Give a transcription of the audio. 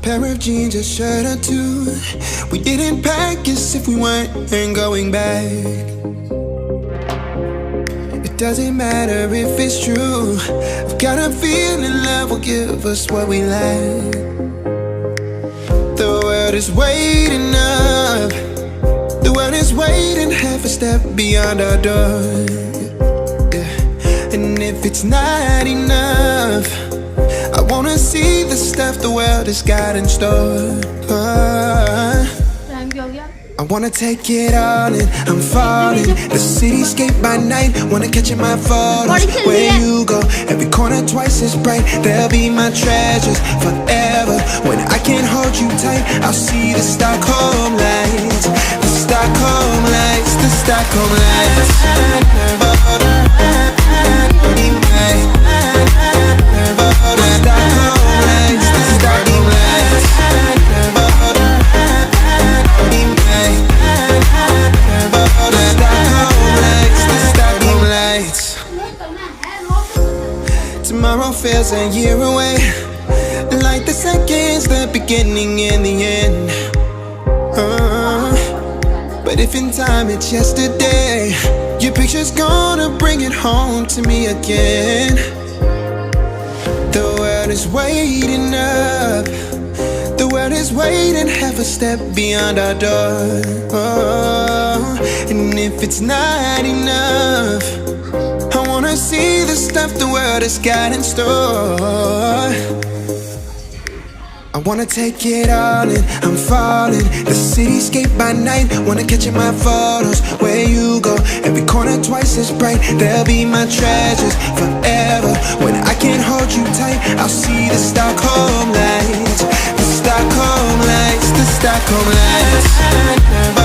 pair of jeans, a shirt or two. We didn't pack as if we weren't going back. It doesn't matter if it's true. I've got a feeling love will give us what we lack. The world is waiting up. The world is waiting half a step beyond our door. Yeah. And if it's not enough, I wanna see the stuff the world has got in store. I wanna take it all in, I'm falling. The cityscape by night, wanna catch in my photos. Where you go, every corner twice as bright. They'll be my treasures forever. When I can't hold you tight, I'll see the Stockholm lights. The Stockholm lights, the Stockholm lights. Tomorrow feels a year away, like the seconds, the beginning and the end. But if in time it's yesterday, your picture's gonna bring it home to me again. The world is waiting up. The world is waiting half a step beyond our door. And if it's not enough, I wanna see the stuff the world has got in store. I wanna take it all in, I'm falling. The cityscape by night, wanna catch in my photos. Where you go, every corner twice as bright. They'll be my treasures forever. When I can't hold you tight, I'll see the Stockholm lights. The Stockholm lights, the Stockholm lights.